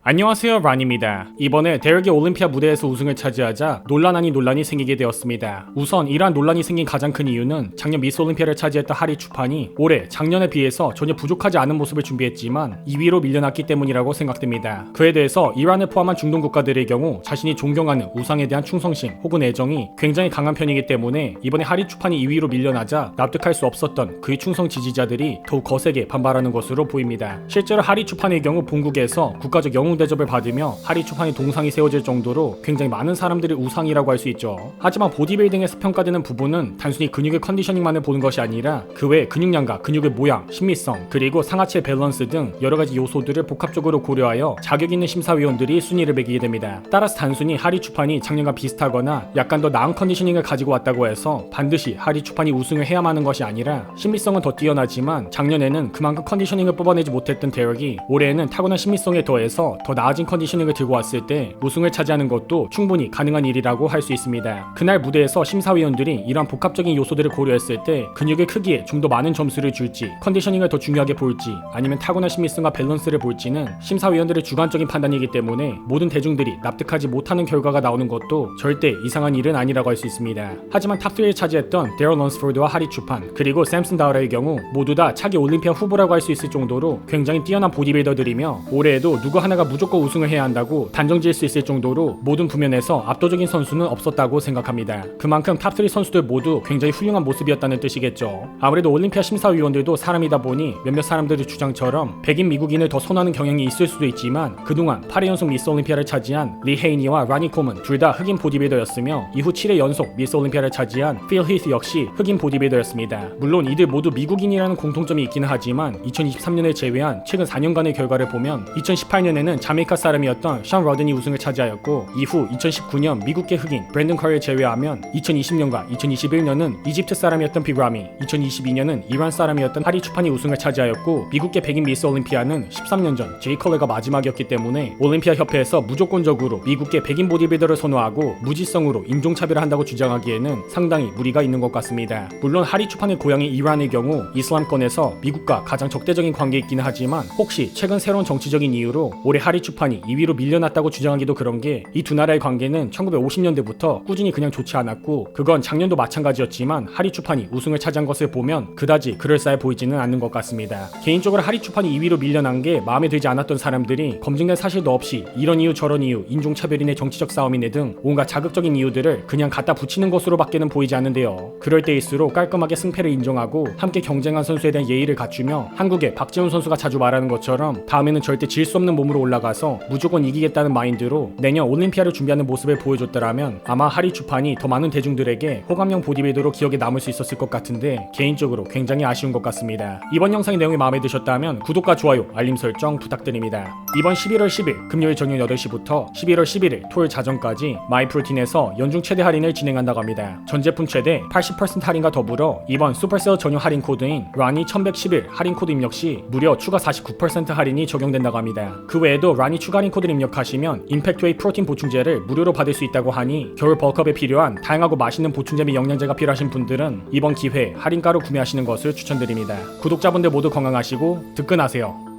안녕하세요, 란입니다. 이번에 대열기 올림피아 무대에서 우승을 차지하자 논란 아닌 논란이 생기게 되었습니다. 우선 이러한 논란이 생긴 가장 큰 이유는 작년 미스 올림피아를 차지했던 하리 추판이 올해 작년에 비해서 전혀 부족하지 않은 모습을 준비했지만 2위로 밀려났기 때문이라고 생각됩니다. 그에 대해서 이란을 포함한 중동 국가들의 경우 자신이 존경하는 우상에 대한 충성심 혹은 애정이 굉장히 강한 편이기 때문에 이번에 하리 추판이 2위로 밀려나자 납득할 수 없었던 그의 충성 지지자들이 더욱 거세게 반발하는 것으로 보입니다. 실제로 하리 추판의 경우 본국에서 국가적 영웅 대접을 받으며 하리 추판이 동상이 세워질 정도로 굉장히 많은 사람들의 우상이라고 할 수 있죠. 하지만 보디빌딩에서 평가되는 부분은 단순히 근육의 컨디셔닝만을 보는 것이 아니라 그 외 근육량과 근육의 모양, 신미성, 그리고 상하체 밸런스 등 여러가지 요소들을 복합적으로 고려하여 자격 있는 심사위원들이 순위를 매기게 됩니다. 따라서 단순히 하리 추판이 작년과 비슷하거나 약간 더 나은 컨디셔닝을 가지고 왔다고 해서 반드시 하리 추판이 우승을 해야만 하는 것이 아니라 신미성은 더 뛰어나지만 작년에는 그만큼 컨디셔닝을 뽑아내지 못했던 대열이 올해에는 타고난 신미성에 더해서 더 나아진 컨디셔닝을 들고 왔을 때 우승을 차지하는 것도 충분히 가능한 일이라고 할 수 있습니다. 그날 무대에서 심사위원들이 이러한 복합적인 요소들을 고려했을 때 근육의 크기에 좀 더 많은 점수를 줄지 컨디셔닝을 더 중요하게 볼지 아니면 타고난 신미성과 밸런스를 볼지는 심사위원들의 주관적인 판단이기 때문에 모든 대중들이 납득하지 못하는 결과가 나오는 것도 절대 이상한 일은 아니라고 할 수 있습니다. 하지만 탑3를 차지했던 데럴 런스포드와 하리 추판 그리고 샘슨 다우라의 경우 모두 다 차기 올림피아 후보라고 할 수 있을 정도로 굉장히 뛰어난 보디빌더들이며 올해에도 누구 하나가 무조건 우승을 해야 한다고 단정 지을 수 있을 정도로 모든 부면에서 압도적인 선수는 없었다고 생각합니다. 그만큼 탑3 선수들 모두 굉장히 훌륭한 모습이었다는 뜻이겠죠. 아무래도 올림피아 심사위원들도 사람이다 보니 몇몇 사람들의 주장처럼 백인 미국인을 더 선호하는 경향이 있을 수도 있지만 그동안 8회 연속 미스 올림피아를 차지한 리 헤이니와 라니 콜먼 둘 다 흑인 보디빌더였으며 이후 7회 연속 미스 올림피아를 차지한 필 히스 역시 흑인 보디빌더였습니다. 물론 이들 모두 미국인이라는 공통점이 있기는 하지만 2023년을 제외한 최근 4년간의 결과를 보면 2018년에는 자메이카 사람이었던 션 러든이 우승을 차지하였고 이후 2019년 미국계 흑인 브랜든 커리를 제외하면 2020년과 2021년은 이집트 사람이었던 비라미, 2022년은 이란 사람이었던 하리 추판이 우승을 차지하였고 미국계 백인 미스 올림피아는 13년 전 제이 컬러가 마지막이었기 때문에 올림피아 협회에서 무조건적으로 미국계 백인 보디빌더를 선호하고 무지성으로 인종차별을 한다고 주장하기에는 상당히 무리가 있는 것 같습니다. 물론 하리 추판의 고향인 이란의 경우 이슬람권에서 미국과 가장 적대적인 관계에 있기는 하지만 혹시 최근 새로운 정치적인 이유로 올해 하리 추판이 2위로 밀려났다고 주장하기도 그런 게 이 두 나라의 관계는 1950년대부터 꾸준히 그냥 좋지 않았고 그건 작년도 마찬가지였지만 하리 추판이 우승을 차지한 것을 보면 그다지 그럴싸해 보이지는 않는 것 같습니다. 개인적으로 하리 추판이 2위로 밀려난 게 마음에 들지 않았던 사람들이 검증된 사실도 없이 이런 이유 저런 이유 인종차별이네 정치적 싸움이네 등 온갖 자극적인 이유들을 그냥 갖다 붙이는 것으로밖에는 보이지 않는데요. 그럴 때일수록 깔끔하게 승패를 인정하고 함께 경쟁한 선수에 대한 예의를 갖추며 한국의 박지훈 선수가 자주 말하는 것처럼 다음에는 절대 질 수 없는 몸으로 올라가서 무조건 이기겠다는 마인드로 내년 올림피아를 준비하는 모습을 보여줬더라면 아마 하리 추판이 더 많은 대중들에게 호감형 보디빌더로 기억에 남을 수 있었을 것 같은데 개인적으로 굉장히 아쉬운 것 같습니다. 이번 영상의 내용이 마음에 드셨다면 구독과 좋아요, 알림 설정 부탁드립니다. 이번 11월 10일 금요일 저녁 8시부터 11월 11일 토요일 자정까지 마이프로틴에서 연중 최대 할인을 진행한다고 합니다. 전 제품 최대 80% 할인과 더불어 이번 슈퍼셀 전용 할인 코드인 라니 1111 할인 코드 입력 시 무려 추가 49% 할인이 적용된다고 합니다. 그 외에도 라니 추가 할인 코드를 입력하시면 임팩트웨이 프로틴 보충제를 무료로 받을 수 있다고 하니 겨울 벌크업에 필요한 다양하고 맛있는 보충제 및 영양제가 필요하신 분들은 이번 기회에 할인가로 구매하시는 것을 추천드립니다. 구독자분들 모두 건강하시고 득근하세요.